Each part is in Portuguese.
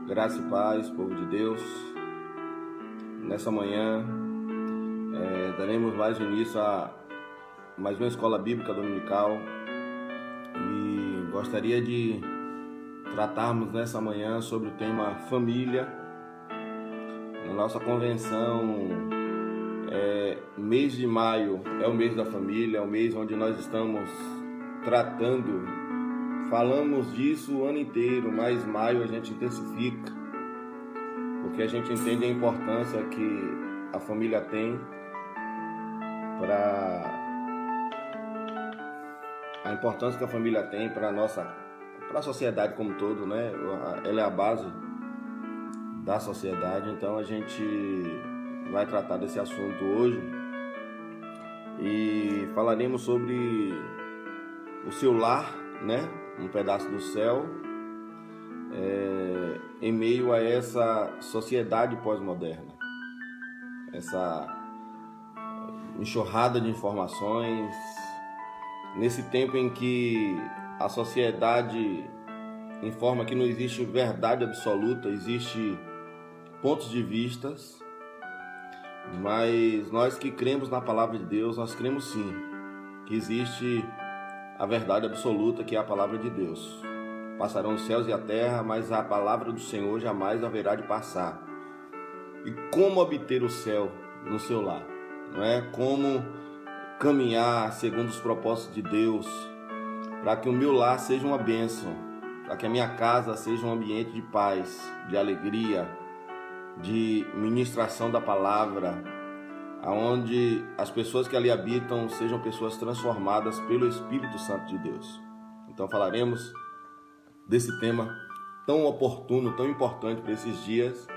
Graça e paz, povo de Deus. Nessa manhã daremos mais início a mais uma escola bíblica dominical e gostaria de tratarmos nessa manhã sobre o tema família. Na nossa convenção, mês de maio é o mês da família, é o mês onde nós estamos falamos disso o ano inteiro, mas maio a gente intensifica, porque a gente entende a importância que a família tem para a sociedade como um todo, né? Ela é a base da sociedade, então a gente vai tratar desse assunto hoje e falaremos sobre o seu lar, né? Um pedaço do céu, em meio a essa sociedade pós-moderna, essa enxurrada de informações, nesse tempo em que a sociedade informa que não existe verdade absoluta, existe pontos de vistas, mas nós que cremos na palavra de Deus, nós cremos sim, que existe a verdade absoluta, que é a palavra de Deus. Passarão os céus e a terra, mas a palavra do Senhor jamais haverá de passar. E como obter o céu no seu lar? Não é? Como caminhar segundo os propósitos de Deus, para que o meu lar seja uma bênção, para que a minha casa seja um ambiente de paz, de alegria, de ministração da palavra, aonde as pessoas que ali habitam sejam pessoas transformadas pelo Espírito Santo de Deus. Então falaremos desse tema tão oportuno, tão importante para esses dias,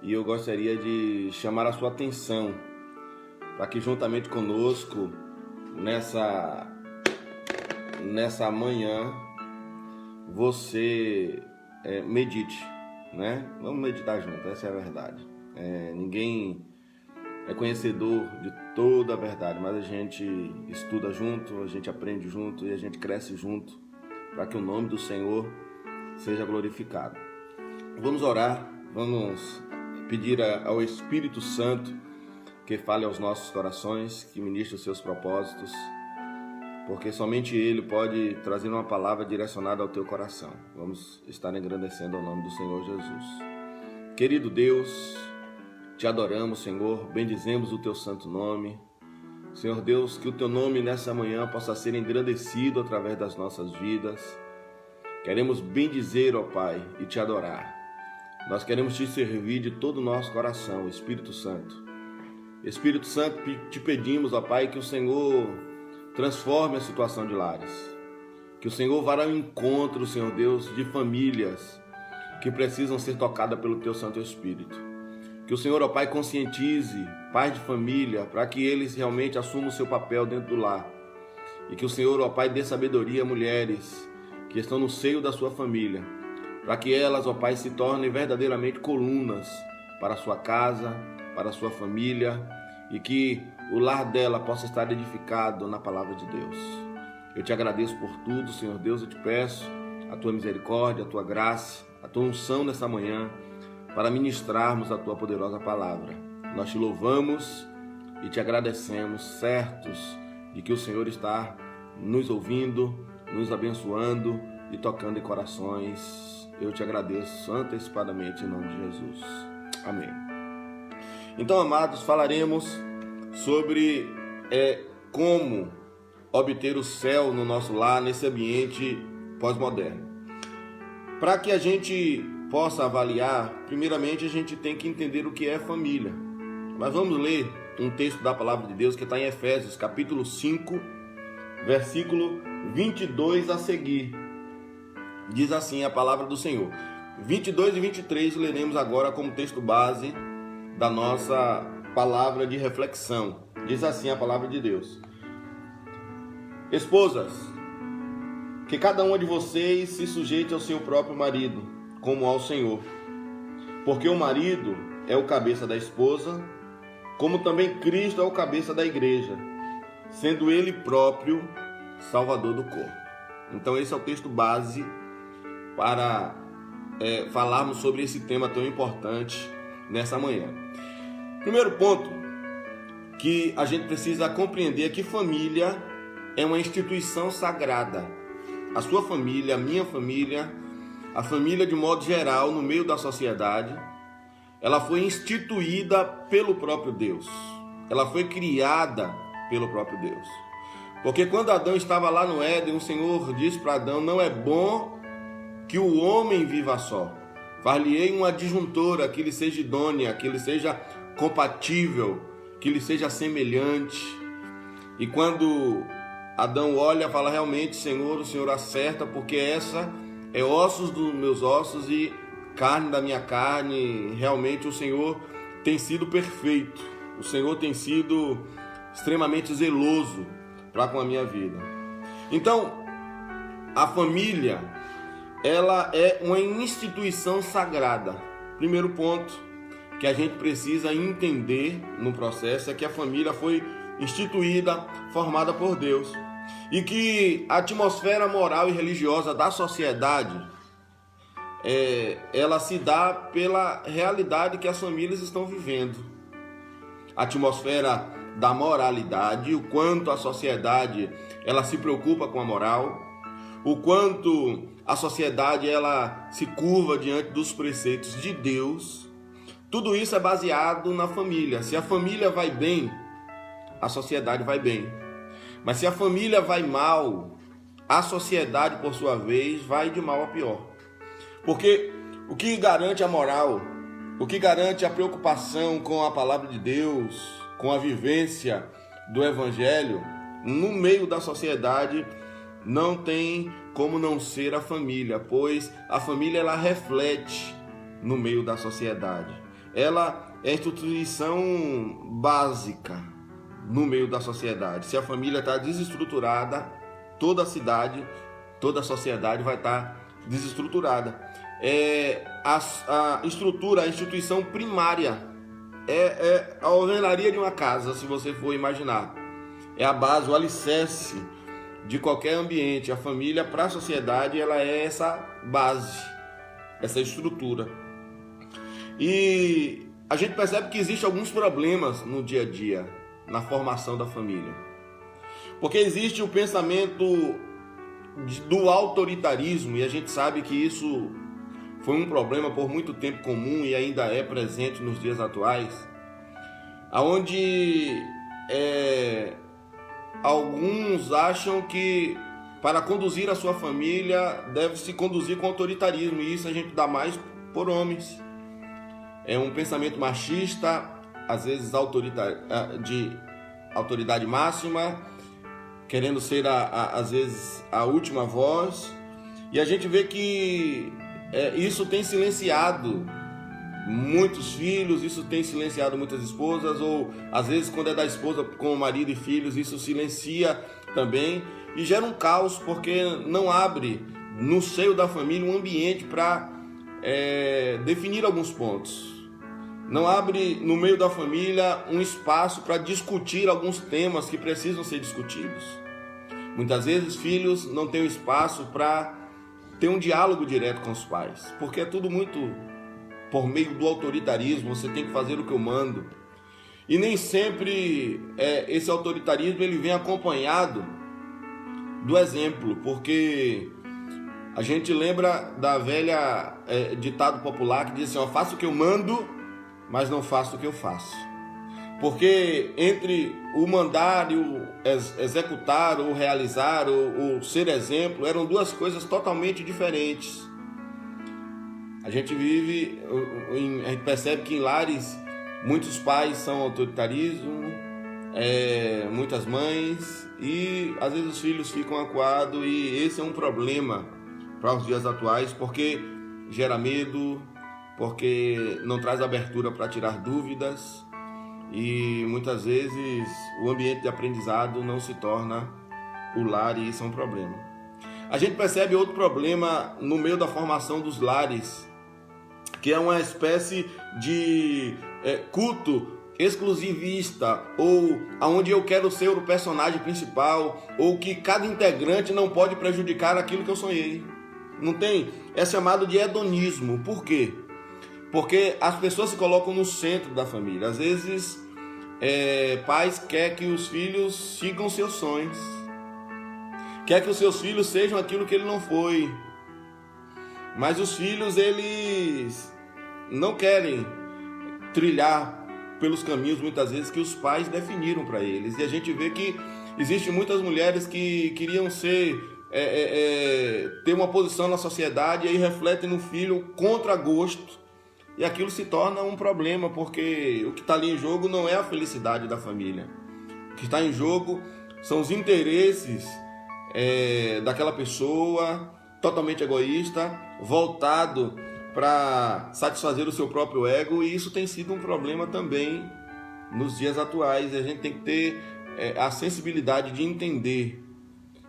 e eu gostaria de chamar a sua atenção para que juntamente conosco nessa manhã você medite, né? Vamos meditar junto, essa é a verdade. Ninguém é conhecedor de toda a verdade, mas a gente estuda junto, a gente aprende junto e a gente cresce junto para que o nome do Senhor seja glorificado. Vamos orar, vamos pedir ao Espírito Santo que fale aos nossos corações, que ministre os seus propósitos, porque somente Ele pode trazer uma palavra direcionada ao teu coração. Vamos estar engrandecendo o nome do Senhor Jesus. Querido Deus, te adoramos, Senhor, bendizemos o teu santo nome. Senhor Deus, que o teu nome nessa manhã possa ser engrandecido através das nossas vidas. Queremos bendizer, ó Pai, e te adorar. Nós queremos te servir de todo o nosso coração, Espírito Santo. Espírito Santo, te pedimos, ó Pai, que o Senhor transforme a situação de lares. Que o Senhor vá ao encontro, Senhor Deus, de famílias que precisam ser tocadas pelo teu Santo Espírito. Que o Senhor, ó Pai, conscientize pais de família para que eles realmente assumam o seu papel dentro do lar. E que o Senhor, ó Pai, dê sabedoria a mulheres que estão no seio da sua família, para que elas, ó Pai, se tornem verdadeiramente colunas para a sua casa, para a sua família, e que o lar dela possa estar edificado na palavra de Deus. Eu te agradeço por tudo, Senhor Deus, eu te peço a tua misericórdia, a tua graça, a tua unção nessa manhã, para ministrarmos a tua poderosa palavra. Nós te louvamos e te agradecemos, certos de que o Senhor está nos ouvindo, nos abençoando e tocando em corações. Eu te agradeço antecipadamente em nome de Jesus. Amém. Então, amados, falaremos sobre como obter o céu no nosso lar, nesse ambiente pós-moderno. Para que a gente possa avaliar, primeiramente a gente tem que entender o que é família. Mas vamos ler um texto da palavra de Deus que está em Efésios, capítulo 5, versículo 22 a seguir. Diz assim a palavra do Senhor. 22 e 23 leremos agora como texto base da nossa palavra de reflexão. Diz assim a palavra de Deus. Esposas, que cada uma de vocês se sujeite ao seu próprio marido, como ao Senhor. Porque o marido é o cabeça da esposa, como também Cristo é o cabeça da igreja, sendo ele próprio Salvador do corpo. Então esse é o texto base para falarmos sobre esse tema tão importante nessa manhã. Primeiro ponto que a gente precisa compreender é que família é uma instituição sagrada. A sua família, a minha família, a família de modo geral no meio da sociedade, ela foi instituída pelo próprio Deus. Ela foi criada pelo próprio Deus. Porque quando Adão estava lá no Éden, o Senhor disse para Adão: não é bom que o homem viva só. Far-lhe-ei uma adjuntora que lhe seja idônea, que lhe seja compatível, que lhe seja semelhante. E quando Adão olha, fala: realmente, Senhor, o Senhor acerta, porque essa é ossos dos meus ossos e carne da minha carne. Realmente o Senhor tem sido perfeito. O Senhor tem sido extremamente zeloso para com a minha vida. Então, a família, ela é uma instituição sagrada. Primeiro ponto que a gente precisa entender no processo é que a família foi instituída, formada por Deus, e que a atmosfera moral e religiosa da sociedade ela se dá pela realidade que as famílias estão vivendo. A atmosfera da moralidade, o quanto a sociedade ela se preocupa com a moral, o quanto a sociedade ela se curva diante dos preceitos de Deus. Tudo isso é baseado na família. Se a família vai bem, a sociedade vai bem. Mas se a família vai mal, a sociedade, por sua vez, vai de mal a pior. Porque o que garante a moral, o que garante a preocupação com a palavra de Deus, com a vivência do Evangelho, no meio da sociedade, não tem como não ser a família, pois a família ela reflete no meio da sociedade. Ela é a instituição básica no meio da sociedade. Se a família está desestruturada, toda a cidade, toda a sociedade vai estar desestruturada. A estrutura, a instituição primária é a alvenaria de uma casa, se você for imaginar. É a base, o alicerce de qualquer ambiente. A família, para a sociedade, ela é essa base, essa estrutura. E a gente percebe que existem alguns problemas no dia a dia, na formação da família. Porque existe o pensamento do autoritarismo, e a gente sabe que isso foi um problema por muito tempo comum e ainda é presente nos dias atuais, onde alguns acham que para conduzir a sua família deve se conduzir com autoritarismo, e isso a gente dá mais por homens. É um pensamento machista, às vezes de autoridade máxima, querendo ser às vezes a última voz, e a gente vê que isso tem silenciado muitos filhos, isso tem silenciado muitas esposas, ou às vezes quando é da esposa com o marido e filhos, isso silencia também e gera um caos, porque não abre no seio da família um ambiente para definir alguns pontos. Não abre no meio da família um espaço para discutir alguns temas que precisam ser discutidos. Muitas vezes filhos não têm espaço para ter um diálogo direto com os pais, porque é tudo muito por meio do autoritarismo. Você tem que fazer o que eu mando. E nem sempre esse autoritarismo ele vem acompanhado do exemplo, porque a gente lembra da velha ditado popular que diz assim: ó, faço o que eu mando, mas não faço o que eu faço. Porque entre o mandar e o executar, ou realizar, ou ser exemplo, eram duas coisas totalmente diferentes. A gente percebe que em lares muitos pais são autoritarismo, muitas mães, e às vezes os filhos ficam acuados, e esse é um problema para os dias atuais, porque gera medo, porque não traz abertura para tirar dúvidas, e muitas vezes o ambiente de aprendizado não se torna o lar, e isso é um problema. A gente percebe outro problema no meio da formação dos lares, que é uma espécie de culto exclusivista, ou onde eu quero ser o personagem principal, ou que cada integrante não pode prejudicar aquilo que eu sonhei. não tem, é chamado de hedonismo. Por quê? Porque as pessoas se colocam no centro da família. Às vezes, pais querem que os filhos sigam seus sonhos, quer que os seus filhos sejam aquilo que ele não foi. Mas os filhos, eles não querem trilhar pelos caminhos, muitas vezes, que os pais definiram para eles. E a gente vê que existem muitas mulheres que queriam ter uma posição na sociedade e aí refletem no filho contra gosto. E aquilo se torna um problema, porque o que está ali em jogo não é a felicidade da família. O que está em jogo são os interesses daquela pessoa, totalmente egoísta, voltado para satisfazer o seu próprio ego, e isso tem sido um problema também nos dias atuais. A gente tem que ter a sensibilidade de entender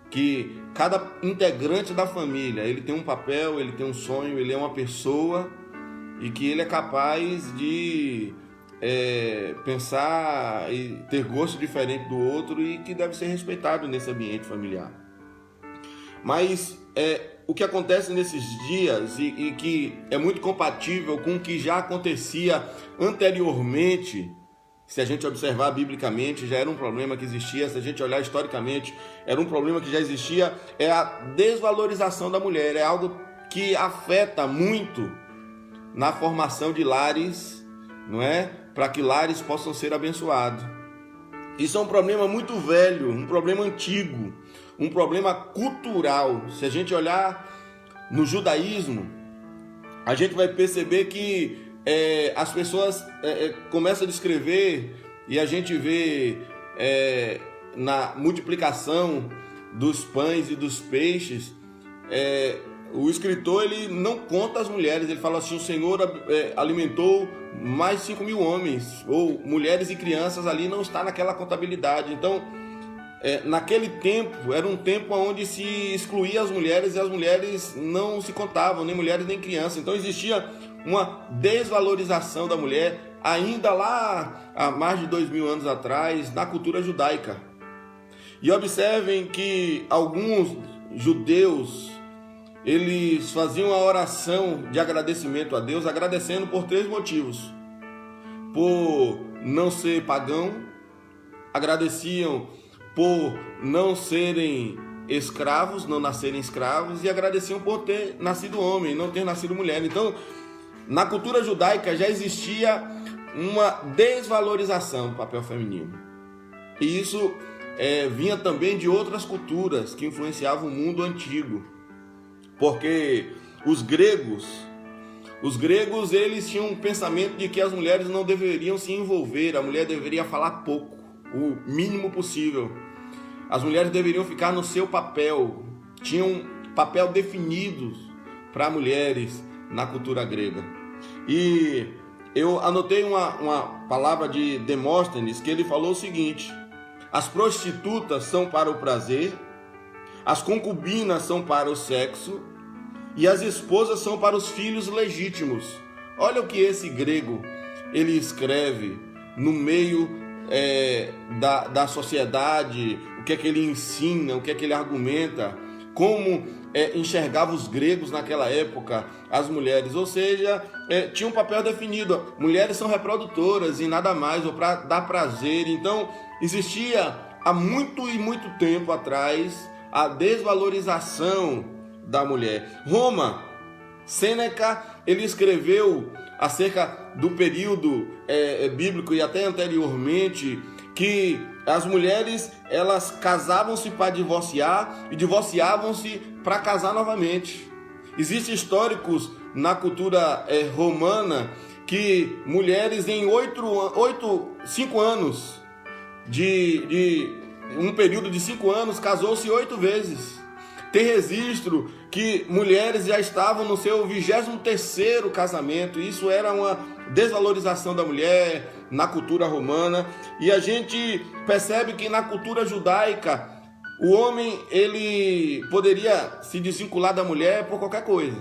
que cada integrante da família, ele tem um papel, ele tem um sonho, ele é uma pessoa, e que ele é capaz de pensar e ter gosto diferente do outro, e que deve ser respeitado nesse ambiente familiar. Mas o que acontece nesses dias e que é muito compatível com o que já acontecia anteriormente, se a gente observar biblicamente, já era um problema que existia. Se a gente olhar historicamente, era um problema que já existia, é a desvalorização da mulher. É algo que afeta muito na formação de lares, não é? Para que lares possam ser abençoados. Isso é um problema muito velho, um problema antigo, um problema cultural. Se a gente olhar no judaísmo, a gente vai perceber que as pessoas começam a descrever, e a gente vê na multiplicação dos pães e dos peixes, o escritor, ele não conta as mulheres. Ele fala assim: o Senhor alimentou mais 5.000 homens, ou mulheres e crianças. Ali não está naquela contabilidade. Então, naquele tempo, era um tempo onde se excluía as mulheres, e as mulheres não se contavam, nem mulheres nem crianças. Então existia uma desvalorização da mulher, ainda lá há mais de 2.000 anos atrás, na cultura judaica. E observem que alguns judeus, eles faziam a oração de agradecimento a Deus, agradecendo por 3 motivos: por não ser pagão, agradeciam por não serem escravos, não nascerem escravos, e agradeciam por ter nascido homem, não ter nascido mulher. Então, na cultura judaica já existia uma desvalorização do papel feminino. E isso vinha também de outras culturas que influenciavam o mundo antigo. Porque os gregos, eles tinham um pensamento de que as mulheres não deveriam se envolver, a mulher deveria falar pouco, o mínimo possível. As mulheres deveriam ficar no seu papel, tinham papel definido para mulheres na cultura grega. E eu anotei uma palavra de Demóstenes, que ele falou o seguinte: as prostitutas são para o prazer, as concubinas são para o sexo, e as esposas são para os filhos legítimos. Olha o que esse grego ele escreve no meio da sociedade, o que é que ele ensina, o que é que ele argumenta, como enxergava os gregos naquela época as mulheres. Ou seja, tinha um papel definido: mulheres são reprodutoras e nada mais, ou para dar prazer. Então existia há muito e muito tempo atrás a desvalorização da mulher. Roma, Sêneca, ele escreveu acerca do período bíblico e até anteriormente, que as mulheres, elas casavam-se para divorciar e divorciavam-se para casar novamente. Existem históricos na cultura romana que mulheres em 5 anos, um período de 5 anos, casou-se 8 vezes. Tem registro que mulheres já estavam no seu 23º casamento. Isso era uma desvalorização da mulher na cultura romana. E a gente percebe que na cultura judaica, o homem, ele poderia se desvincular da mulher por qualquer coisa.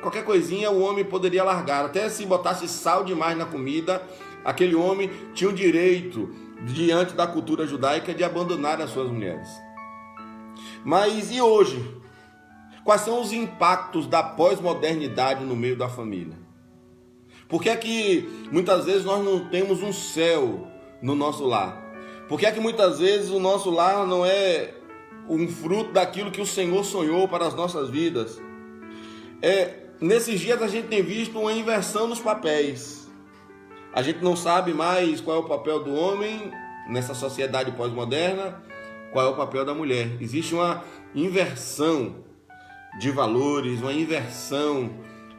Qualquer coisinha o homem poderia largar. Até se botasse sal demais na comida, aquele homem tinha o direito, diante da cultura judaica, de abandonar as suas mulheres. Mas e hoje? Quais são os impactos da pós-modernidade no meio da família? Por que é que muitas vezes nós não temos um céu no nosso lar? Por que é que muitas vezes o nosso lar não é um fruto daquilo que o Senhor sonhou para as nossas vidas? Nesses dias a gente tem visto uma inversão nos papéis. A gente não sabe mais qual é o papel do homem nessa sociedade pós-moderna, qual é o papel da mulher. Existe uma inversão de valores, uma inversão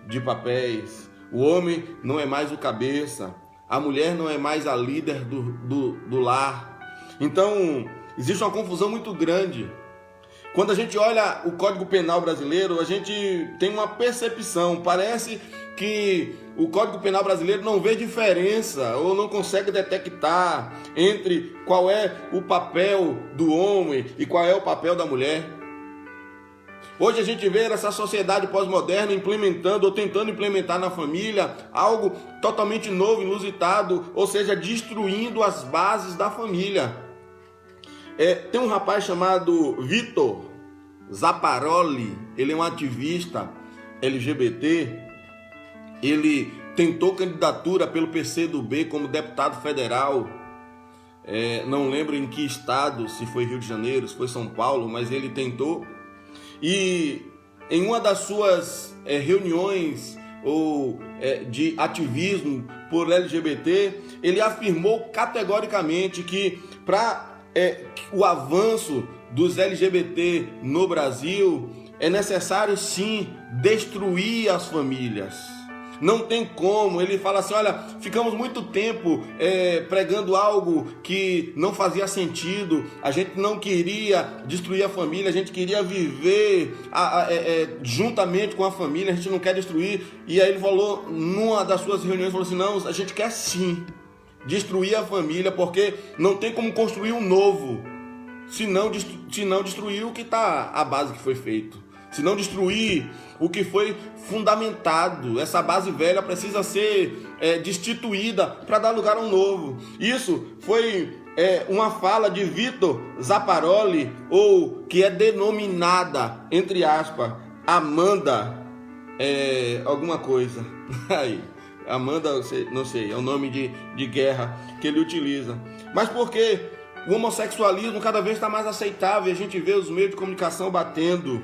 de papéis. O homem não é mais o cabeça, a mulher não é mais a líder do lar. Então, existe uma confusão muito grande. Quando a gente olha o Código Penal brasileiro, a gente tem uma percepção, parece que o Código Penal brasileiro não vê diferença ou não consegue detectar entre qual é o papel do homem e qual é o papel da mulher. Hoje a gente vê essa sociedade pós-moderna implementando ou tentando implementar na família algo totalmente novo, inusitado, ou seja, destruindo as bases da família. Tem um rapaz chamado Vitor Zapparoli, ele é um ativista LGBT, ele tentou candidatura pelo PCdoB como deputado federal, não lembro em que estado, se foi Rio de Janeiro, se foi São Paulo, mas ele tentou. E em uma das suas reuniões de ativismo por LGBT, ele afirmou categoricamente que para o avanço dos LGBT no Brasil é necessário sim destruir as famílias. Não tem como, ele fala assim, olha, ficamos muito tempo pregando algo que não fazia sentido, a gente não queria destruir a família, a gente queria viver juntamente com a família, a gente não quer destruir. E aí ele falou, numa das suas reuniões, falou assim, não, a gente quer sim destruir a família, porque não tem como construir um novo, se não destruir o que está, a base que foi feito. Se não destruir o que foi fundamentado, essa base velha precisa ser destituída para dar lugar a um novo. Isso foi uma fala de Vitor Zapparoli, ou que é denominada, entre aspas, Amanda alguma coisa. Aí, Amanda, não sei, é o nome de guerra que ele utiliza. Mas por que o homossexualismo cada vez está mais aceitável? A gente vê os meios de comunicação batendo,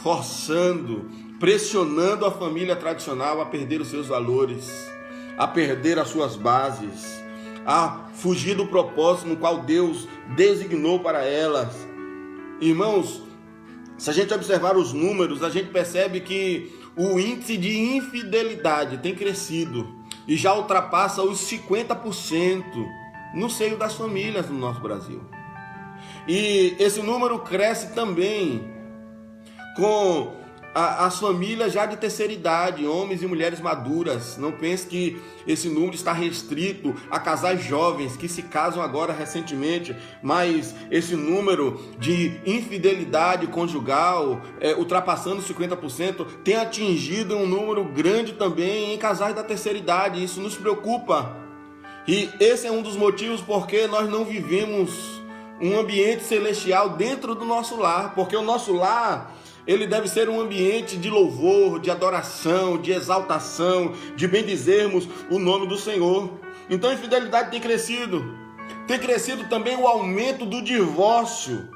forçando, pressionando a família tradicional a perder os seus valores, a perder as suas bases, a fugir do propósito no qual Deus designou para elas. Irmãos, se a gente observar os números, a gente percebe que o índice de infidelidade tem crescido e já ultrapassa os 50% no seio das famílias no nosso Brasil. E esse número cresce também com as famílias já de terceira idade, homens e mulheres maduras. Não pense que esse número está restrito a casais jovens que se casam agora recentemente, mas esse número de infidelidade conjugal, ultrapassando 50%, tem atingido um número grande também em casais da terceira idade. Isso nos preocupa. E esse é um dos motivos porque nós não vivemos um ambiente celestial dentro do nosso lar, porque o nosso lar, ele deve ser um ambiente de louvor, de adoração, de exaltação, de bendizermos o nome do Senhor. Então a infidelidade tem crescido também o aumento do divórcio,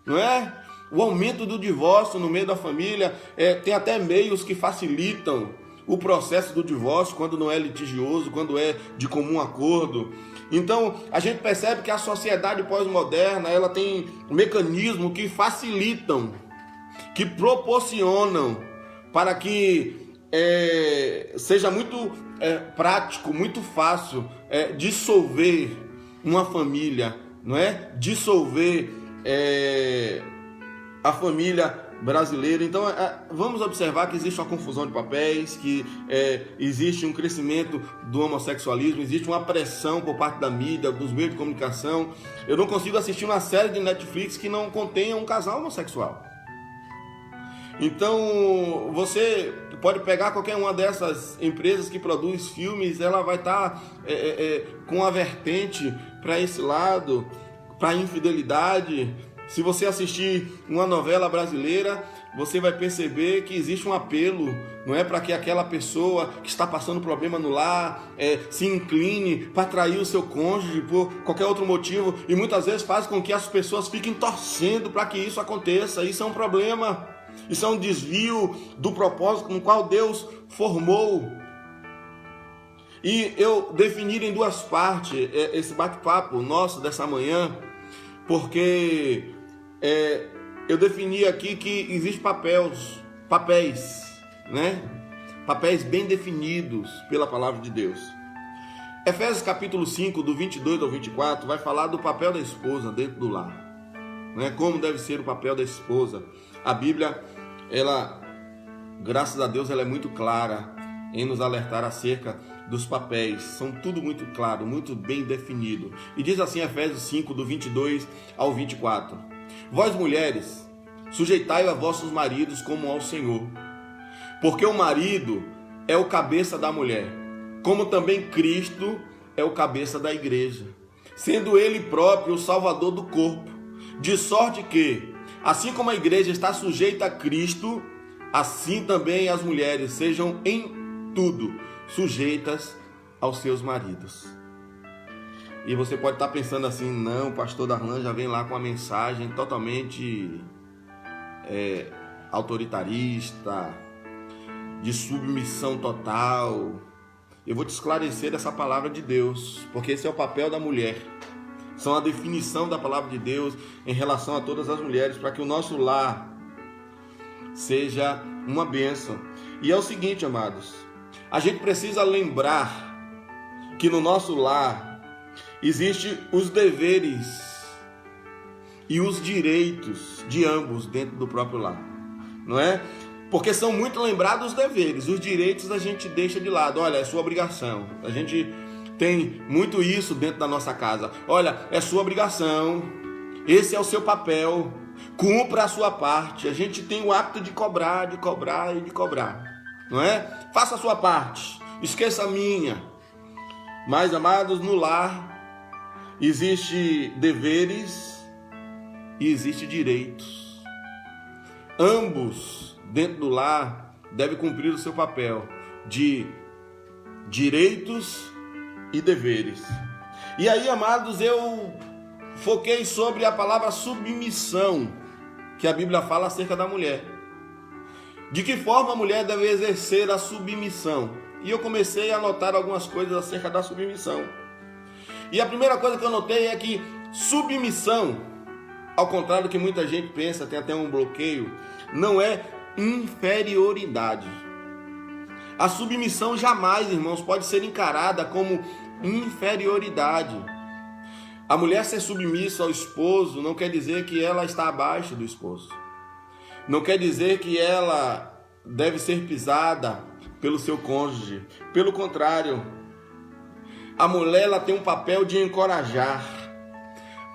não é? O aumento do divórcio no meio da família, tem até meios que facilitam o processo do divórcio quando não é litigioso, quando é de comum acordo. Então a gente percebe que a sociedade pós-moderna, ela tem mecanismos que facilitam, que proporcionam para que seja muito prático, muito fácil dissolver uma família, não é? Dissolver a família brasileira. Então vamos observar que existe uma confusão de papéis, que existe um crescimento do homossexualismo, existe uma pressão por parte da mídia, dos meios de comunicação. Eu não consigo assistir uma série de Netflix que não contenha um casal homossexual. Então você pode pegar qualquer uma dessas empresas que produz filmes, ela vai estar com a vertente para esse lado, para a infidelidade. Se você assistir uma novela brasileira, você vai perceber que existe um apelo, não é, para que aquela pessoa que está passando problema no lar se incline para trair o seu cônjuge por qualquer outro motivo, e muitas vezes faz com que as pessoas fiquem torcendo para que isso aconteça. Isso é um problema, isso é um desvio do propósito com o qual Deus formou. E eu defini em duas partes esse bate-papo nosso dessa manhã, porque eu defini aqui que existem papéis, né? Papéis bem definidos pela palavra de Deus. Efésios capítulo 5, do 22 ao 24, vai falar do papel da esposa dentro do lar, né? Como deve ser o papel da esposa. A Bíblia, ela, graças a Deus, ela é muito clara em nos alertar acerca dos papéis. São tudo muito claro, muito bem definido. E diz assim Efésios 5, do 22 ao 24: Vós, mulheres, sujeitai a vossos maridos como ao Senhor, porque o marido é o cabeça da mulher, como também Cristo é o cabeça da igreja, sendo ele próprio o salvador do corpo, de sorte que, assim como a igreja está sujeita a Cristo, assim também as mulheres sejam em tudo sujeitas aos seus maridos. E você pode estar pensando assim: não, o pastor Darlan já vem lá com uma mensagem totalmente autoritarista, de submissão total. Eu vou te esclarecer essa palavra de Deus, porque esse é o papel da mulher. São a definição da palavra de Deus em relação a todas as mulheres, para que o nosso lar seja uma bênção. E é o seguinte, amados, a gente precisa lembrar que no nosso lar existem os deveres e os direitos de ambos dentro do próprio lar, não é? Porque são muito lembrados os deveres, os direitos a gente deixa de lado. Olha, é sua obrigação. A gente tem muito isso dentro da nossa casa. Olha, é sua obrigação, esse é o seu papel, cumpra a sua parte. A gente tem o hábito de cobrar, não é? Faça a sua parte, esqueça a minha. Mas, amados, no lar existe deveres e existe direitos. Ambos dentro do lar devem cumprir o seu papel de direitos e deveres. E aí, amados, eu foquei sobre a palavra submissão, que a Bíblia fala acerca da mulher. De que forma a mulher deve exercer a submissão? E eu comecei a anotar algumas coisas acerca da submissão. E a primeira coisa que eu notei é que submissão, ao contrário do que muita gente pensa, tem até um bloqueio, não é inferioridade. A submissão jamais, irmãos, pode ser encarada como inferioridade. A mulher ser submissa ao esposo não quer dizer que ela está abaixo do esposo. Não quer dizer que ela deve ser pisada pelo seu cônjuge. Pelo contrário, a mulher ela tem um papel de encorajar.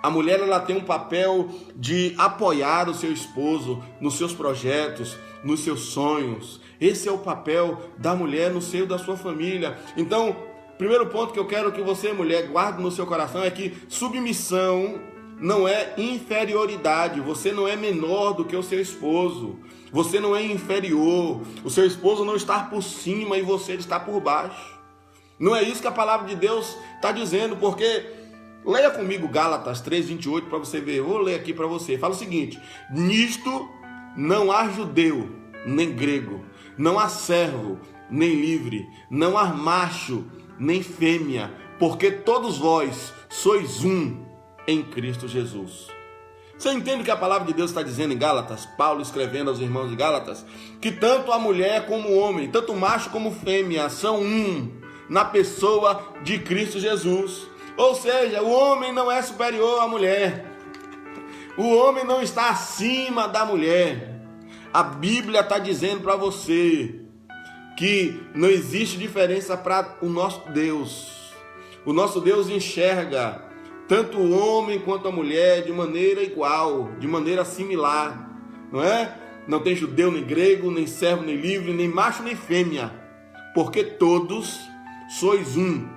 A mulher ela tem um papel de apoiar o seu esposo nos seus projetos, nos seus sonhos. Esse é o papel da mulher no seio da sua família. Então, primeiro ponto que eu quero que você, mulher, guarde no seu coração é que submissão não é inferioridade. Você não é menor do que o seu esposo. Você não é inferior. O seu esposo não está por cima e você está por baixo. Não é isso que a palavra de Deus está dizendo, porque leia comigo Gálatas 3:28 para você ver. Eu vou ler aqui para você. Fala o seguinte: nisto não há judeu nem grego, não há servo nem livre, não há macho nem fêmea, porque todos vós sois um em Cristo Jesus. Você entende o que a palavra de Deus está dizendo em Gálatas? Paulo escrevendo aos irmãos de Gálatas, que tanto a mulher como o homem, tanto macho como fêmea, são um na pessoa de Cristo Jesus. Ou seja, o homem não é superior à mulher. O homem não está acima da mulher. A Bíblia está dizendo para você que não existe diferença para o nosso Deus. O nosso Deus enxerga tanto o homem quanto a mulher de maneira igual, de maneira similar, não é? Não tem judeu nem grego, nem servo nem livre, nem macho nem fêmea, porque todos sois um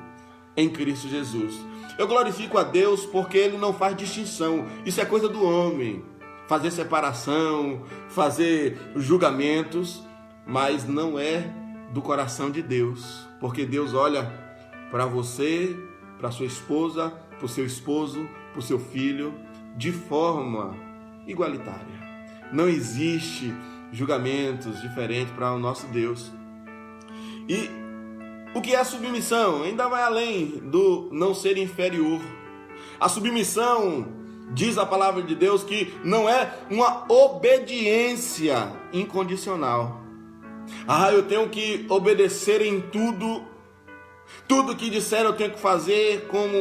em Cristo Jesus. Eu glorifico a Deus porque Ele não faz distinção. Isso é coisa do homem. fazer separação, fazer julgamentos, mas não é do coração de Deus, porque Deus olha para você, para sua esposa, para o seu esposo, para o seu filho, de forma igualitária. Não existe julgamentos diferentes para o nosso Deus. E o que é submissão? Ainda vai além do não ser inferior. A submissão, diz a palavra de Deus, que não é uma obediência incondicional. Eu tenho que obedecer em tudo. Tudo que disser eu tenho que fazer como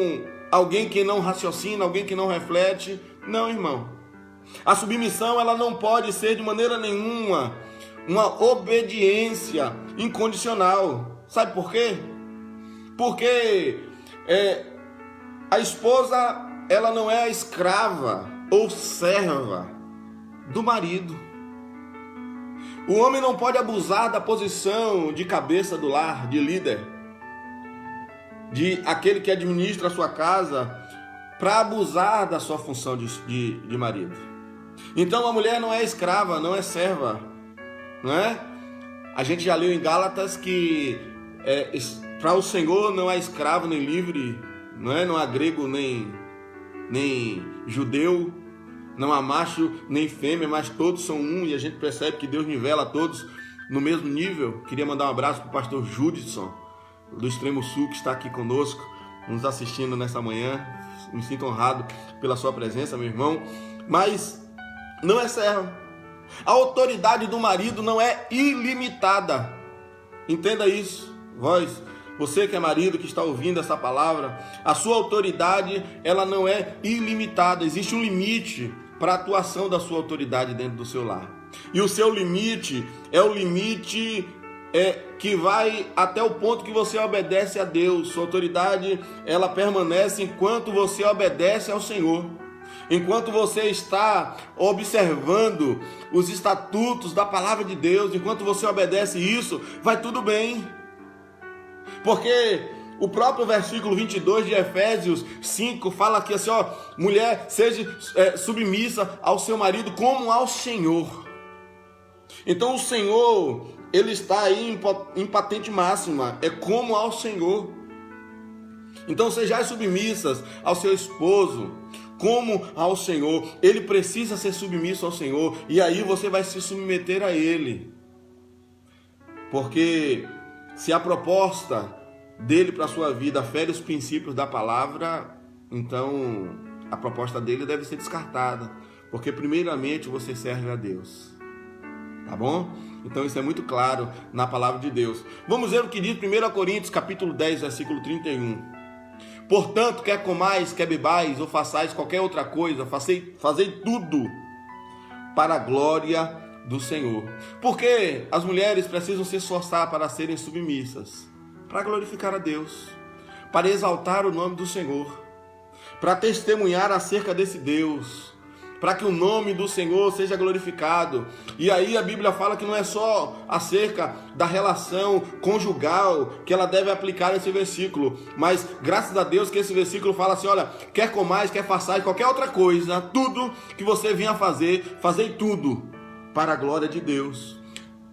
alguém que não raciocina, alguém que não reflete. Não, irmão. A submissão, ela não pode ser de maneira nenhuma uma obediência incondicional. Sabe por quê? Porque a esposa, ela não é a escrava ou serva do marido. O homem não pode abusar da posição de cabeça do lar, de líder, de aquele que administra a sua casa, para abusar da sua função de marido. Então a mulher não é escrava, não é serva, não é? A gente já leu em Gálatas que para o Senhor não há escravo nem livre, não é? Não há grego nem judeu, não há macho nem fêmea, mas todos são um, e a gente percebe que Deus nivela todos no mesmo nível. Queria mandar um abraço para o pastor Judson, do Extremo Sul, que está aqui conosco, nos assistindo nessa manhã. Me sinto honrado pela sua presença, meu irmão. Mas não é serva. A autoridade do marido não é ilimitada. Entenda isso. Você que é marido, que está ouvindo essa palavra, a sua autoridade, ela não é ilimitada. Existe um limite para a atuação da sua autoridade dentro do seu lar. E o seu limite é o limite que vai até o ponto que você obedece a Deus. Sua autoridade, ela permanece enquanto você obedece ao Senhor. Enquanto você está observando os estatutos da palavra de Deus, enquanto você obedece isso, vai tudo bem. Porque o próprio versículo 22 de Efésios 5 fala aqui assim, mulher, seja submissa ao seu marido como ao Senhor. Então o Senhor, ele está aí em patente máxima, é como ao Senhor. Então sejais submissas ao seu esposo, como ao Senhor. Ele precisa ser submisso ao Senhor, e aí você vai se submeter a Ele. Porque se a proposta dele para a sua vida fere os princípios da palavra, então a proposta dele deve ser descartada. Porque primeiramente você serve a Deus. Tá bom? Então isso é muito claro na palavra de Deus. Vamos ver o que diz 1 Coríntios capítulo 10, versículo 31. Portanto, quer comais, quer bebais, ou façais qualquer outra coisa, fazei tudo para a glória do Senhor. Porque as mulheres precisam se esforçar para serem submissas, para glorificar a Deus, para exaltar o nome do Senhor, para testemunhar acerca desse Deus, para que o nome do Senhor seja glorificado. E aí a Bíblia fala que não é só acerca da relação conjugal que ela deve aplicar esse versículo, mas graças a Deus que esse versículo fala assim, olha, quer comais, quer façais, qualquer outra coisa, tudo que você venha fazer, fazei tudo para a glória de Deus.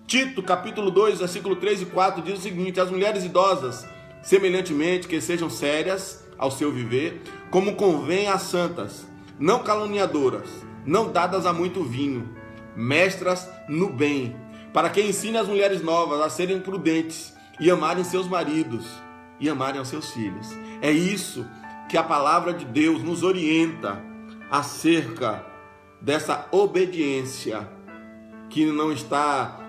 Tito, capítulo 2, versículo 3 e 4 diz o seguinte: as mulheres idosas, semelhantemente, que sejam sérias ao seu viver, como convém às santas, não caluniadoras, não dadas a muito vinho, mestras no bem, para que ensine as mulheres novas a serem prudentes e amarem seus maridos e amarem aos seus filhos. É isso que a palavra de Deus nos orienta acerca dessa obediência que não está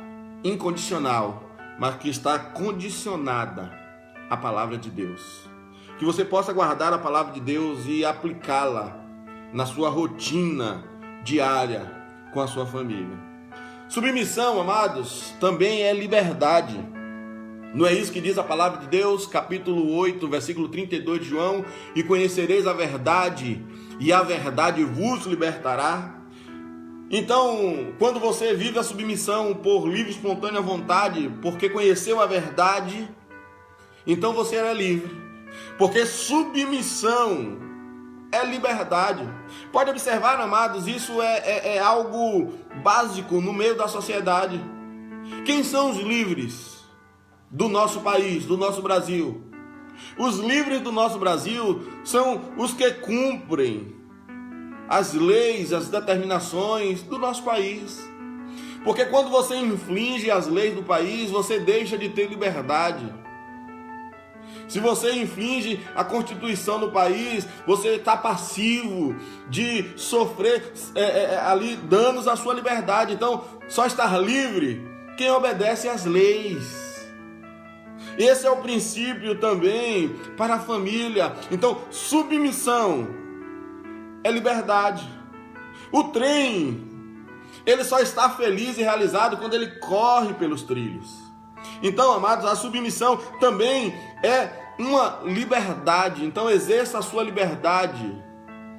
incondicional, mas que está condicionada à palavra de Deus. Que você possa guardar a palavra de Deus e aplicá-la na sua rotina diária com a sua família. Submissão, amados, também é liberdade. Não é isso que diz a palavra de Deus, capítulo 8, versículo 32 de João? E conhecereis a verdade, e a verdade vos libertará. Então, quando você vive a submissão por livre e espontânea vontade, porque conheceu a verdade, então você era livre. Porque submissão é liberdade. Pode observar, amados, isso é algo básico no meio da sociedade. Quem são os livres do nosso país, do nosso Brasil? Os livres do nosso Brasil são os que cumprem as leis, as determinações do nosso país. Porque quando você infringe as leis do país, você deixa de ter liberdade. Se você infringe a Constituição do país, você está passivo de sofrer ali danos à sua liberdade. Então, só estar livre quem obedece às leis. Esse é o princípio também para a família. Então, submissão é liberdade. O trem, ele só está feliz e realizado quando ele corre pelos trilhos. Então, amados, a submissão também é uma liberdade. Então, exerça a sua liberdade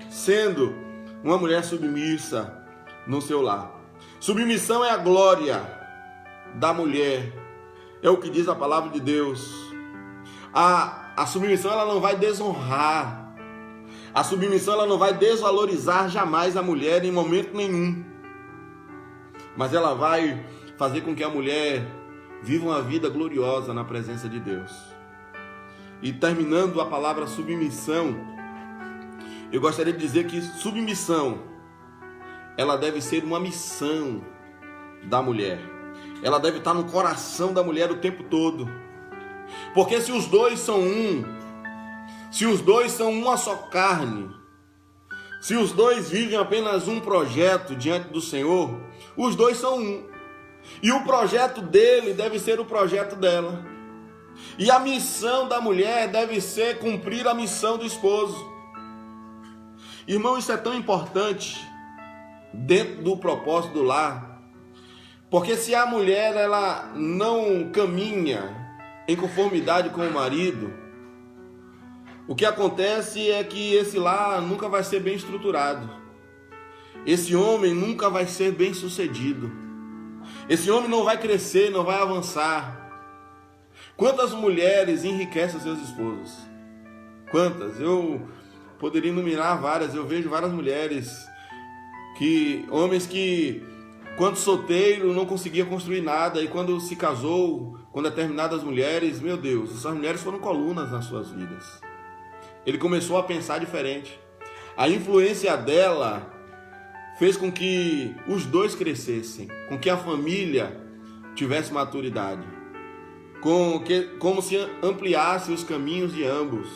sendo uma mulher submissa no seu lar. Submissão é a glória da mulher. É o que diz a palavra de Deus. A submissão, ela não vai desonrar. A submissão, ela não vai desvalorizar jamais a mulher em momento nenhum. Mas ela vai fazer com que a mulher viva uma vida gloriosa na presença de Deus. E terminando a palavra submissão, eu gostaria de dizer que submissão, ela deve ser uma missão da mulher. Ela deve estar no coração da mulher o tempo todo. Porque se os dois são um, se os dois são uma só carne, se os dois vivem apenas um projeto diante do Senhor, os dois são um. E o projeto dele deve ser o projeto dela. E a missão da mulher deve ser cumprir a missão do esposo. Irmão, isso é tão importante dentro do propósito do lar. Porque se a mulher ela não caminha em conformidade com o marido, o que acontece é que esse lar nunca vai ser bem estruturado. Esse homem nunca vai ser bem sucedido. Esse homem não vai crescer, não vai avançar. Quantas mulheres enriquecem seus esposos? Quantas? Eu poderia enumerar várias. Eu vejo várias mulheres, homens que, quando solteiro, não conseguia construir nada. E quando se casou com determinadas mulheres, meu Deus, essas mulheres foram colunas nas suas vidas. Ele começou a pensar diferente. A influência dela fez com que os dois crescessem, com que a família tivesse maturidade, como se ampliasse os caminhos de ambos.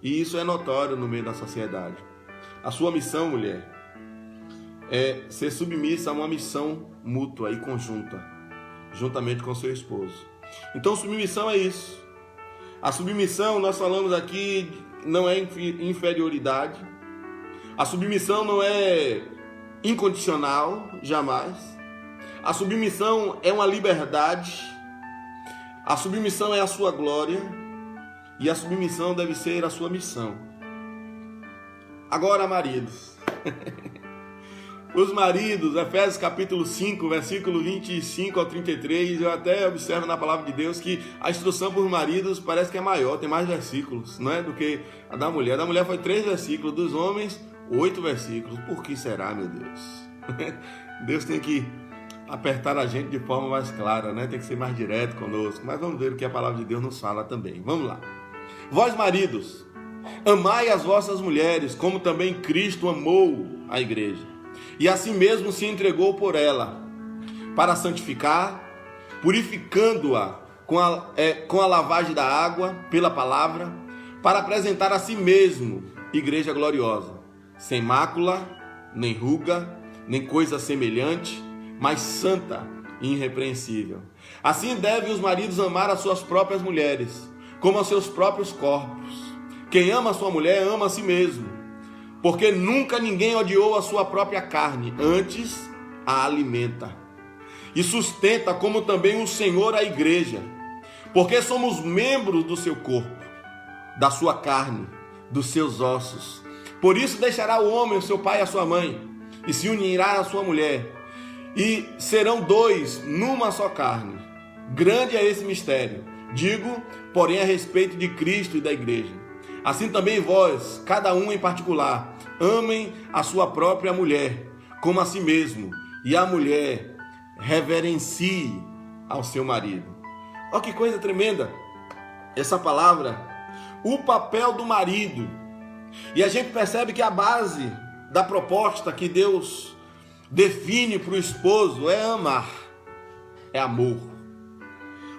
E isso é notório no meio da sociedade. A sua missão, mulher, é ser submissa a uma missão mútua e conjunta, juntamente com seu esposo. Então, submissão é isso. A submissão, nós falamos aqui, não é inferioridade. A submissão não é incondicional, jamais. A submissão é uma liberdade. A submissão é a sua glória. E a submissão deve ser a sua missão. Agora, maridos. Os maridos, Efésios capítulo 5, versículo 25 ao 33, eu até observo na palavra de Deus que a instrução por maridos parece que é maior, tem mais versículos, não é, do que a da mulher. A da mulher foi 3 versículos, dos homens 8 versículos. Por que será, meu Deus? Deus tem que apertar a gente de forma mais clara, né? Tem que ser mais direto conosco. Mas vamos ver o que a palavra de Deus nos fala também. Vamos lá. Vós, maridos, amai as vossas mulheres, como também Cristo amou a igreja, e assim mesmo se entregou por ela, para santificar, purificando-a com a lavagem da água pela palavra, para apresentar a si mesmo igreja gloriosa, sem mácula, nem ruga, nem coisa semelhante, mas santa e irrepreensível. Assim devem os maridos amar as suas próprias mulheres, como aos seus próprios corpos. Quem ama a sua mulher, ama a si mesmo, porque nunca ninguém odiou a sua própria carne, antes a alimenta e sustenta, como também o Senhor a igreja, porque somos membros do seu corpo, da sua carne, dos seus ossos. Por isso deixará o homem o seu pai e a sua mãe, e se unirá à sua mulher, e serão 2 numa só carne. Grande é esse mistério, digo, porém, a respeito de Cristo e da igreja. Assim também vós, cada um em particular, amem a sua própria mulher, como a si mesmo, e a mulher reverencie ao seu marido. Olha que coisa tremenda essa palavra, o papel do marido. E a gente percebe que a base da proposta que Deus define para o esposo é amar, é amor.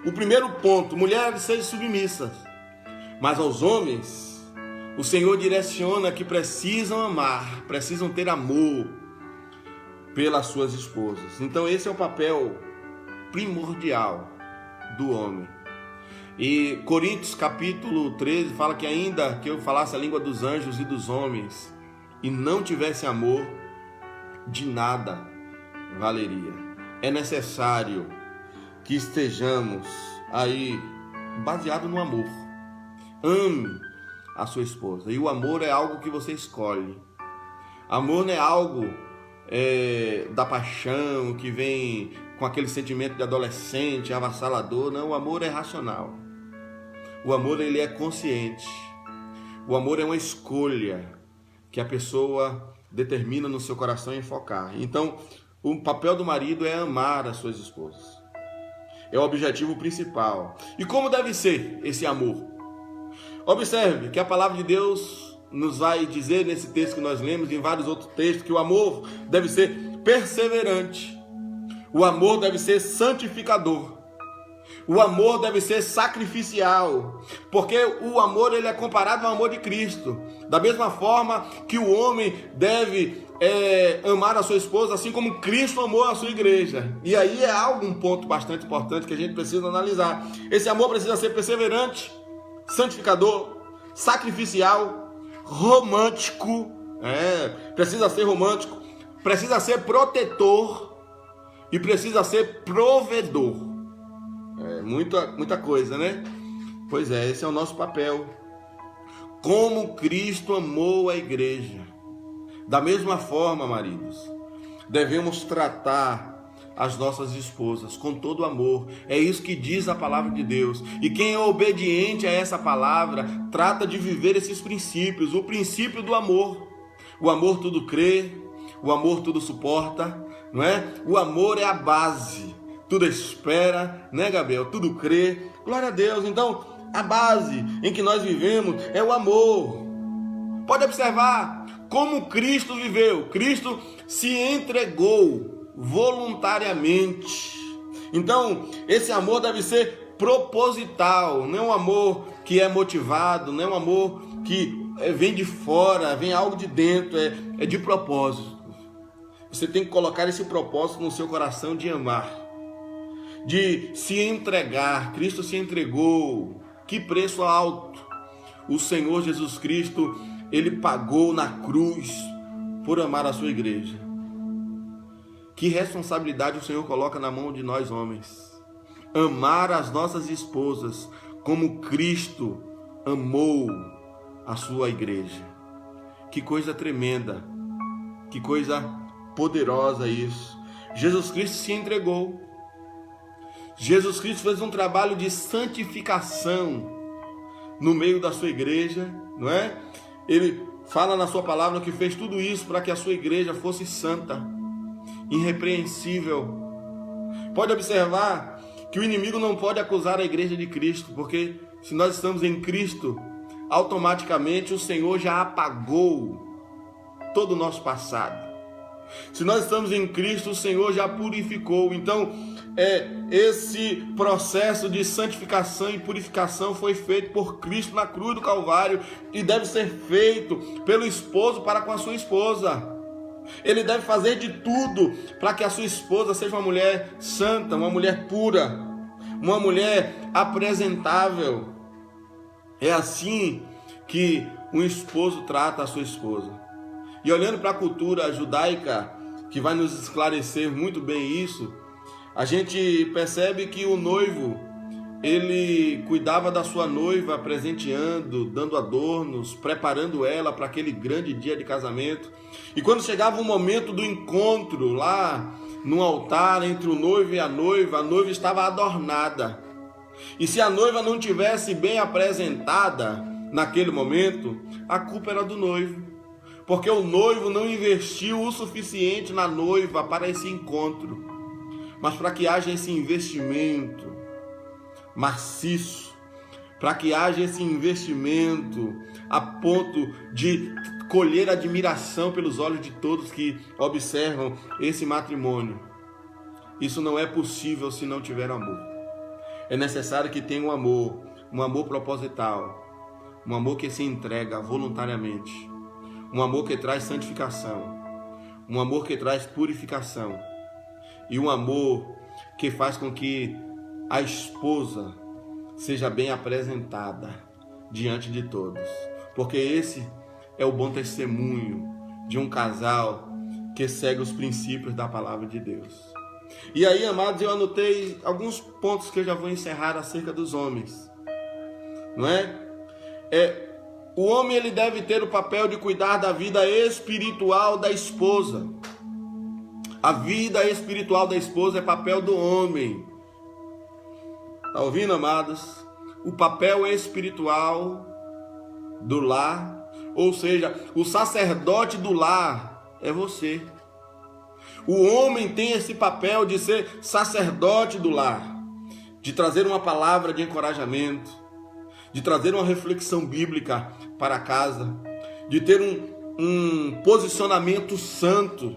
O primeiro ponto, mulheres sejam submissas, mas aos homens, o Senhor direciona que precisam amar, precisam ter amor pelas suas esposas. Então esse é o papel primordial do homem. E Coríntios capítulo 13 fala que ainda que eu falasse a língua dos anjos e dos homens e não tivesse amor, de nada valeria. É necessário que estejamos aí baseado no amor. Ame a sua esposa. E o amor é algo que você escolhe. Amor não é algo da paixão que vem com aquele sentimento de adolescente, avassalador. Não, o amor é racional. O amor, ele é consciente. O amor é uma escolha que a pessoa determina no seu coração em focar. Então, o papel do marido é amar as suas esposas. É o objetivo principal. E como deve ser esse amor? Observe que a palavra de Deus nos vai dizer nesse texto que nós lemos, em vários outros textos, que o amor deve ser perseverante. O amor deve ser santificador. O amor deve ser sacrificial, porque o amor, ele é comparado ao amor de Cristo. Da mesma forma que o homem deve amar a sua esposa, assim como Cristo amou a sua igreja. E aí é um ponto bastante importante que a gente precisa analisar. Esse amor precisa ser perseverante, santificador, sacrificial, romântico. Precisa ser romântico, precisa ser protetor e precisa ser provedor. Muita coisa, né? Pois é, esse é o nosso papel. Como Cristo amou a igreja. Da mesma forma, maridos, devemos tratar as nossas esposas com todo amor. É isso que diz a palavra de Deus. E quem é obediente a essa palavra, trata de viver esses princípios. O princípio do amor. O amor tudo crê, o amor tudo suporta, não é? O amor é a base. Tudo espera, né, Gabriel? Tudo crê. Glória a Deus. Então, a base em que nós vivemos é o amor. Pode observar como Cristo viveu. Cristo se entregou voluntariamente. Então, esse amor deve ser proposital. Não é um amor que é motivado, não é um amor que vem de fora, vem algo de dentro. É de propósito. Você tem que colocar esse propósito no seu coração de amar, de se entregar. Cristo se entregou. Que preço alto o Senhor Jesus Cristo, ele pagou na cruz por amar a sua igreja. Que responsabilidade o Senhor coloca na mão de nós homens. Amar as nossas esposas como Cristo amou a sua igreja. Que coisa tremenda, que coisa poderosa isso. Jesus Cristo se entregou. Jesus Cristo fez um trabalho de santificação no meio da sua igreja, não é? Ele fala na sua palavra que fez tudo isso para que a sua igreja fosse santa, irrepreensível. Pode observar que o inimigo não pode acusar a igreja de Cristo, porque se nós estamos em Cristo, automaticamente o Senhor já apagou todo o nosso passado. Se nós estamos em Cristo, o Senhor já purificou. Então, esse processo de santificação e purificação foi feito por Cristo na cruz do Calvário e deve ser feito pelo esposo para com a sua esposa. Ele deve fazer de tudo para que a sua esposa seja uma mulher santa, uma mulher pura, uma mulher apresentável. É assim que um esposo trata a sua esposa. E olhando para a cultura judaica, que vai nos esclarecer muito bem isso, a gente percebe que o noivo, ele cuidava da sua noiva, presenteando, dando adornos, preparando ela para aquele grande dia de casamento. E quando chegava o momento do encontro lá no altar entre o noivo e a noiva estava adornada. E se a noiva não tivesse bem apresentada, naquele momento, a culpa era do noivo, porque o noivo não investiu o suficiente na noiva para esse encontro. Mas para que haja esse investimento maciço, para que haja esse investimento a ponto de colher admiração pelos olhos de todos que observam esse matrimônio, isso não é possível se não tiver amor. É necessário que tenha um amor proposital, um amor que se entrega voluntariamente, um amor que traz santificação, um amor que traz purificação e um amor que faz com que a esposa seja bem apresentada diante de todos, porque esse é o bom testemunho de um casal que segue os princípios da palavra de Deus. E aí, amados, eu anotei alguns pontos que eu já vou encerrar acerca dos homens, não é? O homem, ele deve ter o papel de cuidar da vida espiritual da esposa. A vida espiritual da esposa é papel do homem. Está ouvindo, amados? O papel espiritual do lar, ou seja, o sacerdote do lar é você. O homem tem esse papel de ser sacerdote do lar, de trazer uma palavra de encorajamento, de trazer uma reflexão bíblica para casa, de ter um posicionamento santo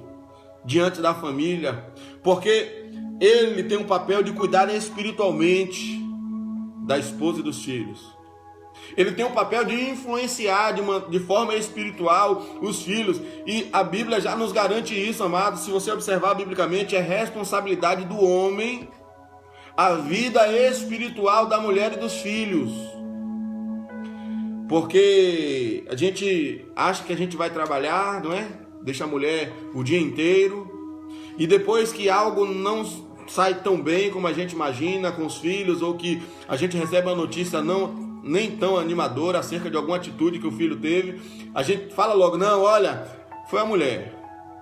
diante da família, porque ele tem um papel de cuidar espiritualmente da esposa e dos filhos. Ele tem um papel de influenciar de forma espiritual os filhos. E a Bíblia já nos garante isso, amados. Se você observar biblicamente, é responsabilidade do homem a vida espiritual da mulher e dos filhos. Porque a gente acha que a gente vai trabalhar, não é? Deixa a mulher o dia inteiro. E depois que algo não sai tão bem como a gente imagina com os filhos, ou que a gente recebe uma notícia nem tão animadora acerca de alguma atitude que o filho teve, a gente fala logo, não, olha, foi a mulher,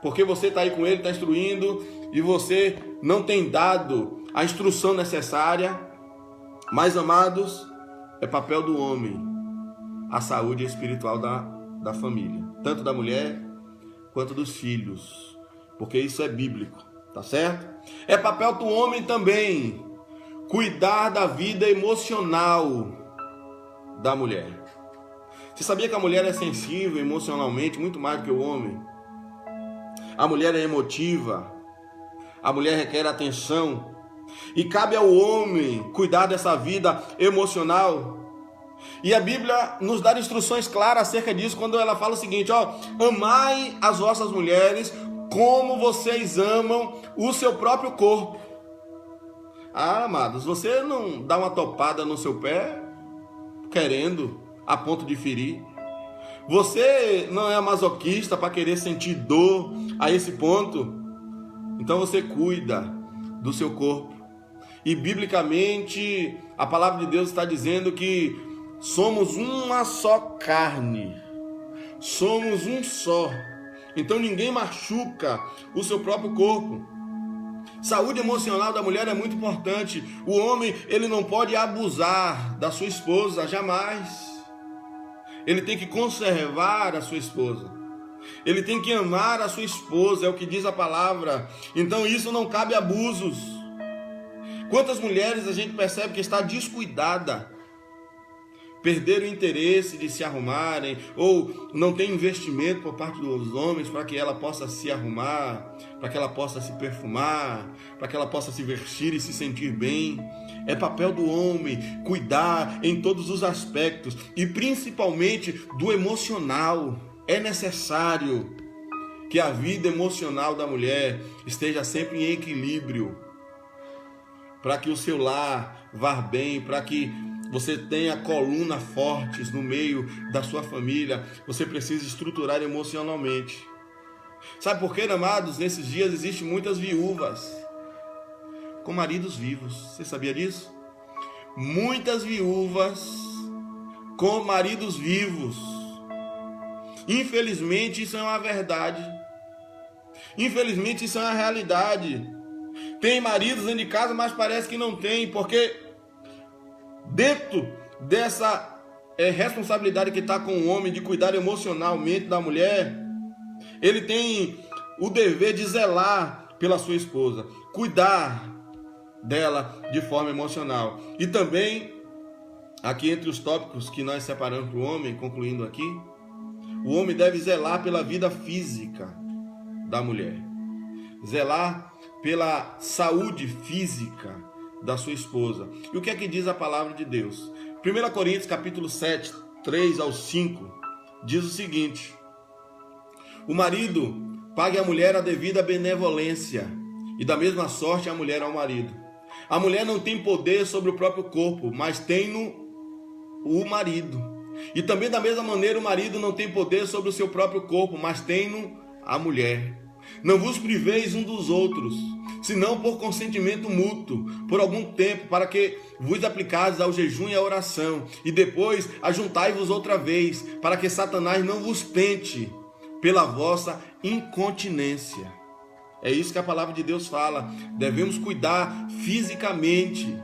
porque você está aí com ele, está instruindo, e você não tem dado a instrução necessária. Mas, amados, é papel do homem a saúde espiritual da família, tanto da mulher quanto dos filhos, porque isso é bíblico, tá certo? É papel do homem também cuidar da vida emocional da mulher. Você sabia que a mulher é sensível emocionalmente muito mais do que o homem? A mulher é emotiva, a mulher requer atenção, e cabe ao homem cuidar dessa vida emocional. E a Bíblia nos dá instruções claras acerca disso quando ela fala o seguinte, amai as vossas mulheres como vocês amam o seu próprio corpo. Amados, você não dá uma topada no seu pé querendo, a ponto de ferir. Você não é masoquista para querer sentir dor a esse ponto. Então você cuida do seu corpo. E biblicamente a palavra de Deus está dizendo que somos uma só carne. Somos um só. Então ninguém machuca o seu próprio corpo. Saúde emocional da mulher é muito importante. O homem, ele não pode abusar da sua esposa, jamais. Ele tem que conservar a sua esposa. Ele tem que amar a sua esposa, é o que diz a palavra. Então isso não cabe abusos. Quantas mulheres a gente percebe que está descuidada, perderam o interesse de se arrumarem, ou não tem investimento por parte dos homens para que ela possa se arrumar, para que ela possa se perfumar, para que ela possa se vestir e se sentir bem. É papel do homem cuidar em todos os aspectos, e principalmente do emocional. É necessário que a vida emocional da mulher esteja sempre em equilíbrio, para que o seu lar vá bem, para que você tenha colunas fortes no meio da sua família. Você precisa estruturar emocionalmente. Sabe por quê, amados? Nesses dias existem muitas viúvas com maridos vivos. Você sabia disso? Muitas viúvas com maridos vivos. Infelizmente isso é uma verdade. Infelizmente isso é uma realidade. Tem maridos dentro de casa, mas parece que não tem, porque dentro dessa responsabilidade que está com o homem de cuidar emocionalmente da mulher, ele tem o dever de zelar pela sua esposa, cuidar dela de forma emocional. E também, aqui entre os tópicos que nós separamos para o homem, concluindo aqui, o homem deve zelar pela vida física da mulher, zelar pela saúde física da sua esposa. E o que é que diz a palavra de Deus? 1 Coríntios capítulo 7, 3 ao 5, diz o seguinte: o marido pague à mulher a devida benevolência, e da mesma sorte a mulher ao marido. A mulher não tem poder sobre o próprio corpo, mas tem-no o marido. E também da mesma maneira o marido não tem poder sobre o seu próprio corpo, mas tem-no a mulher. Não vos priveis um dos outros, senão por consentimento mútuo, por algum tempo, para que vos aplicais ao jejum e à oração, e depois ajuntai-vos outra vez, para que Satanás não vos tente pela vossa incontinência. É isso que a palavra de Deus fala. Devemos cuidar fisicamente.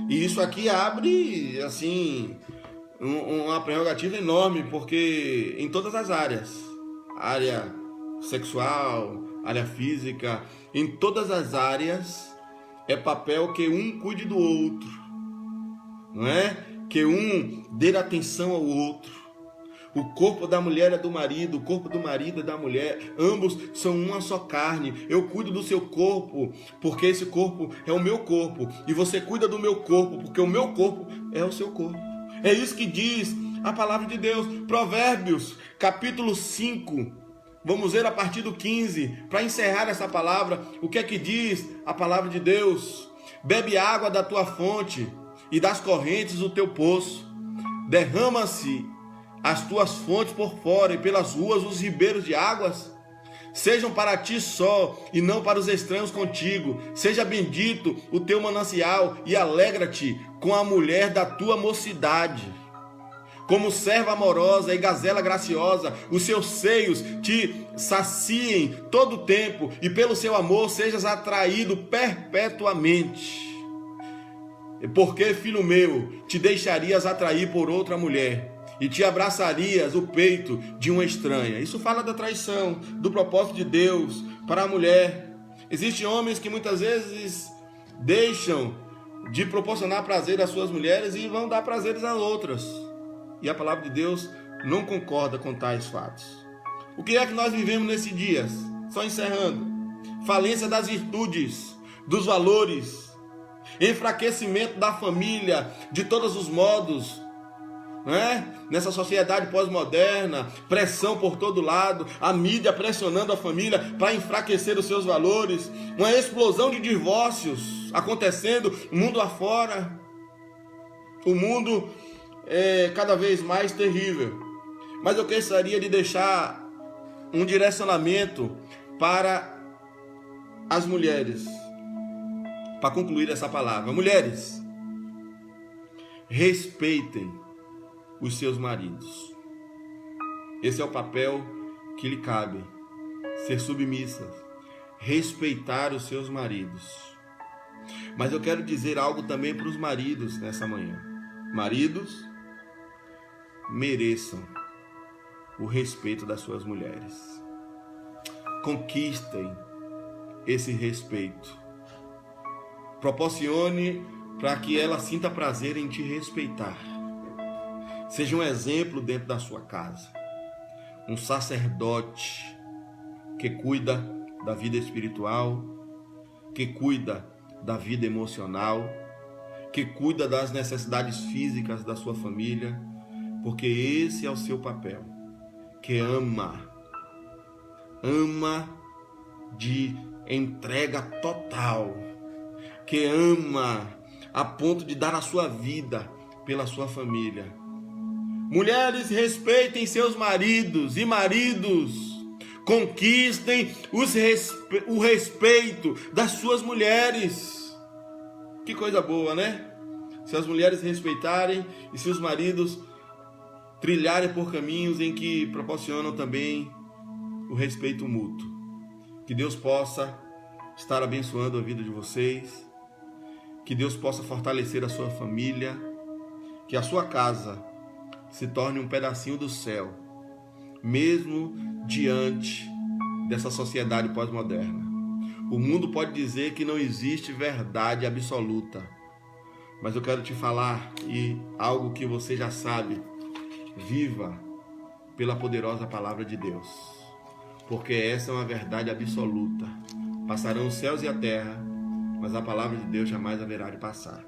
E isso aqui abre, assim, uma prerrogativa enorme, porque em todas as áreas, área sexual, área física, em todas as áreas, é papel que um cuide do outro, não é? Que um dê atenção ao outro. O corpo da mulher é do marido, o corpo do marido é da mulher, ambos são uma só carne. Eu cuido do seu corpo, porque esse corpo é o meu corpo, e você cuida do meu corpo, porque o meu corpo é o seu corpo. É isso que diz a palavra de Deus. Provérbios, capítulo 5, vamos ver a partir do 15, para encerrar essa palavra, o que é que diz a palavra de Deus? Bebe água da tua fonte, e das correntes do teu poço. Derrama-se as tuas fontes por fora, e pelas ruas os ribeiros de águas. Sejam para ti só, e não para os estranhos contigo. Seja bendito o teu manancial, e alegra-te com a mulher da tua mocidade. Como serva amorosa e gazela graciosa, os seus seios te saciem todo o tempo, e pelo seu amor sejas atraído perpetuamente. Porque, filho meu, te deixarias atrair por outra mulher, e te abraçarias o peito de uma estranha. Isso fala da traição, do propósito de Deus para a mulher. Existem homens que muitas vezes deixam de proporcionar prazer às suas mulheres e vão dar prazeres às outras. E a palavra de Deus não concorda com tais fatos. O que é que nós vivemos nesses dias? Só encerrando. Falência das virtudes, dos valores, enfraquecimento da família de todos os modos, não é? Nessa sociedade pós-moderna, pressão por todo lado, a mídia pressionando a família para enfraquecer os seus valores, uma explosão de divórcios acontecendo mundo afora. O mundo é cada vez mais terrível. Mas eu gostaria de deixar um direcionamento para as mulheres, para concluir essa palavra. Mulheres, respeitem os seus maridos. Esse é o papel que lhe cabe. Ser submissas, respeitar os seus maridos. Mas eu quero dizer algo também para os maridos nessa manhã. Maridos, mereçam o respeito das suas mulheres. Conquistem esse respeito. Proporcione para que ela sinta prazer em te respeitar. Seja um exemplo dentro da sua casa. Um sacerdote que cuida da vida espiritual, que cuida da vida emocional, que cuida das necessidades físicas da sua família, porque esse é o seu papel. Que ama de entrega total, que ama a ponto de dar a sua vida pela sua família. Mulheres, respeitem seus maridos, e maridos, conquistem o respeito das suas mulheres. Que coisa boa, né? Se as mulheres respeitarem e se os maridos trilharem por caminhos em que proporcionam também o respeito mútuo. Que Deus possa estar abençoando a vida de vocês, que Deus possa fortalecer a sua família, que a sua casa se torne um pedacinho do céu, mesmo diante dessa sociedade pós-moderna. O mundo pode dizer que não existe verdade absoluta, mas eu quero te falar algo que você já sabe: viva pela poderosa palavra de Deus, porque essa é uma verdade absoluta. Passarão os céus e a terra, mas a palavra de Deus jamais haverá de passar.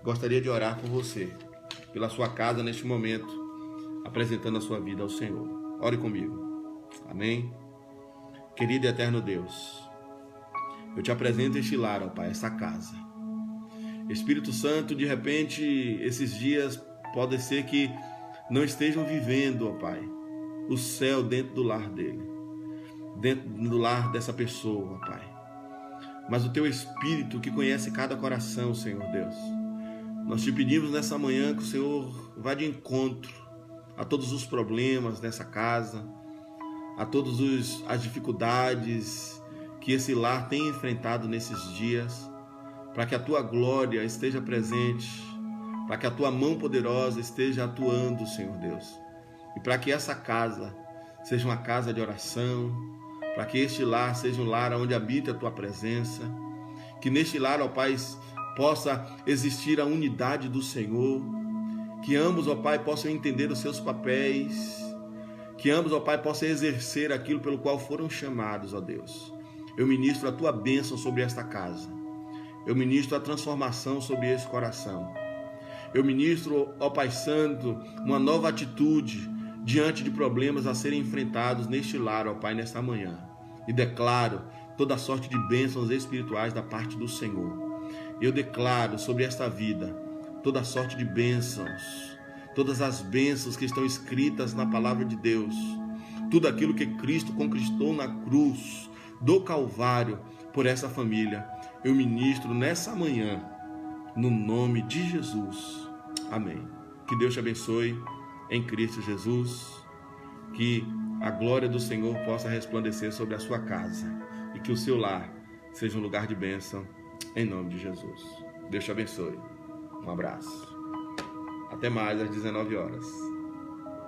Gostaria de orar por você, pela sua casa neste momento, apresentando a sua vida ao Senhor. Ore comigo. Amém? Querido e eterno Deus, eu te apresento este lar, ó Pai, essa casa. Espírito Santo, de repente, esses dias pode ser que não estejam vivendo, ó Pai, o céu dentro do lar dele, dentro do lar dessa pessoa, ó Pai. Mas o Teu Espírito que conhece cada coração, Senhor Deus, nós te pedimos nessa manhã que o Senhor vá de encontro a todos os problemas dessa casa, a todas as dificuldades que esse lar tem enfrentado nesses dias, para que a Tua glória esteja presente, para que a Tua mão poderosa esteja atuando, Senhor Deus, e para que essa casa seja uma casa de oração, para que este lar seja um lar onde habita a Tua presença, que neste lar, ó Pai, possa existir a unidade do Senhor, que ambos, ó Pai, possam entender os seus papéis, que ambos, ó Pai, possam exercer aquilo pelo qual foram chamados, ó Deus. Eu ministro a Tua bênção sobre esta casa. Eu ministro a transformação sobre esse coração. Eu ministro, ó Pai Santo, uma nova atitude diante de problemas a serem enfrentados neste lar, ó Pai, nesta manhã. E declaro toda sorte de bênçãos espirituais da parte do Senhor. Eu declaro sobre esta vida toda sorte de bênçãos, todas as bênçãos que estão escritas na palavra de Deus, tudo aquilo que Cristo conquistou na cruz do Calvário por essa família, eu ministro nessa manhã, no nome de Jesus. Amém. Que Deus te abençoe em Cristo Jesus, que a glória do Senhor possa resplandecer sobre a sua casa e que o seu lar seja um lugar de bênção, em nome de Jesus. Deus te abençoe. Um abraço. Até mais às 19 horas.